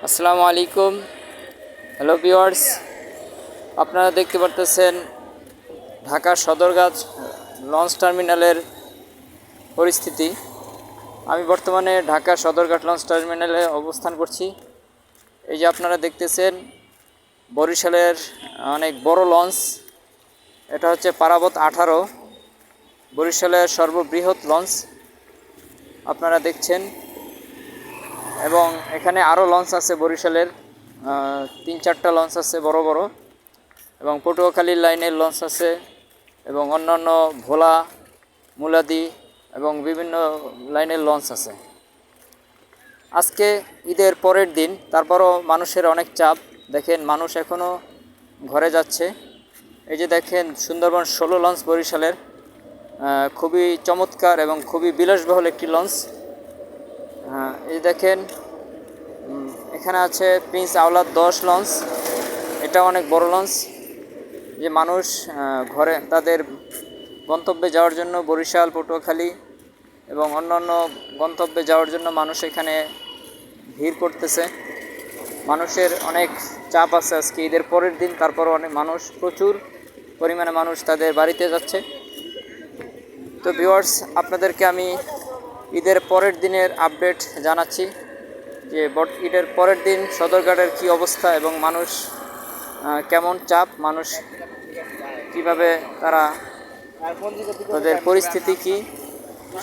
আসসালামু আলাইকুম। Hello viewers, আপনারা দেখতে পারতেছেন ঢাকা সদরঘাট লঞ্চ টার্মিনালের পরিস্থিতি। আমি বর্তমানে ঢাকা সদরঘাট লঞ্চ টার্মিনালে অবস্থান করছি। এই যে আপনারা দেখতেছেন বরিশালের অনেক বড় লঞ্চ, এটা হচ্ছে পারাবত 18, বরিশালের সর্ববৃহৎ লঞ্চ আপনারা দেখছেন। এবং এখানে আরও লঞ্চ আছে বরিশালের, 3-4টা লঞ্চ আছে বড় বড়, এবং পটুয়াখালীর লাইনের লঞ্চ আছে, এবং অন্যান্য ভোলা, মুলাদি এবং বিভিন্ন লাইনের লঞ্চ আছে। আজকে ঈদের পরের দিন, তারপরও মানুষের অনেক চাপ। দেখেন মানুষ এখনও ঘরে যাচ্ছে। এই যে দেখেন সুন্দরবন 16 লঞ্চ বরিশালের, খুবই চমৎকার এবং খুবই বিলাসবহুল একটি লঞ্চ। এই দেখেন এখানে আছে প্রিন্স আওলাদ 10 লঞ্চ, এটা অনেক বড় লঞ্চ। যে মানুষ ঘরে তাদের গন্তব্যে যাওয়ার জন্য বরিশাল, পটুয়াখালী এবং অন্যান্য গন্তব্যে যাওয়ার জন্য মানুষ এখানে ভিড় করতেছে। মানুষের অনেক চাপ আছে আজকে ঈদের পরের দিন, তারপরও অনেক মানুষ, প্রচুর পরিমাণে মানুষ তাদের বাড়িতে যাচ্ছে। তো ভিউয়ার্স, আপনাদেরকে আমি ঈদের পরের দিনের আপডেট জানাচ্ছি যে ঈদের পরের দিন সদরঘাটের কী অবস্থা এবং মানুষ কেমন চাপ, মানুষ কিভাবে তাদের পরিস্থিতি কী,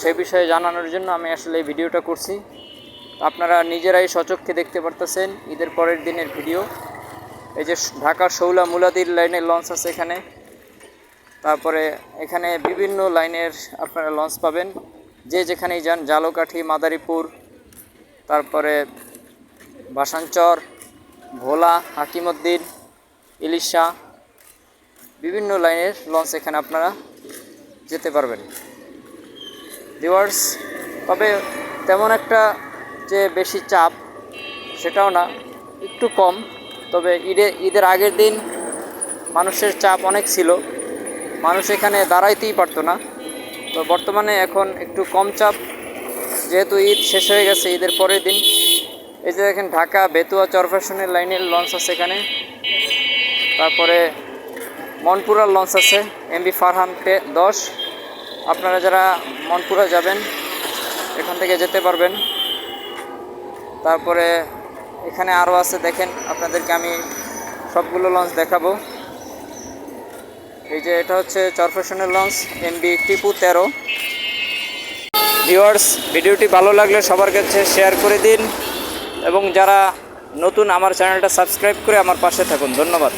সে বিষয়ে জানানোর জন্য আমি আসলে এই ভিডিওটা করছি। আপনারা নিজেরাই স্বচক্ষে দেখতে পারতেছেন ঈদের পরের দিনের ভিডিও। এই যে ঢাকার শৌলা মুলাদির লাইনের লঞ্চ আছে এখানে, তারপরে এখানে বিভিন্ন লাইনের আপনারা লঞ্চ পাবেন, যে যেখানেই যান, জালকাঠি, মাদারীপুর, তারপরে ভাসানচর, ভোলা, হাকিমউদ্দিন, ইলিশা, বিভিন্ন লাইনের লঞ্চ এখানে আপনারা যেতে পারবেন। ভিউয়ার্স, তবে তেমন একটা যে বেশি চাপ সেটাও না, একটু কম। তবে ঈদের আগের দিন মানুষের চাপ অনেক ছিল, মানুষ এখানে দাঁড়াইতেই পারতো না। তো বর্তমানে এখন একটু কম চাপ, যেহেতু ঈদ শেষ হয়ে গেছে। ঈদের পরের দিন এই যে দেখেন ঢাকা বেতুয়া চরফ্যাশনের লাইনের লঞ্চ আছে এখানে, তারপরে মনপুরার লঞ্চ আছে MV ফারহান 10। আপনারা যারা মনপুরা যাবেন এখান থেকে যেতে পারবেন। তারপরে এখানে আরও আছে, দেখেন আপনাদেরকে আমি সবগুলো লঞ্চ দেখাবো। এই যে এটা হচ্ছে চরফ্যাশনের লঞ্চ MV টিপু 13। ভিউয়ার্স, ভিডিওটি ভালো লাগলে সবার কাছে শেয়ার করে দিন এবং যারা নতুন আমার চ্যানেলটা সাবস্ক্রাইব করে আমার পাশে থাকুন। ধন্যবাদ।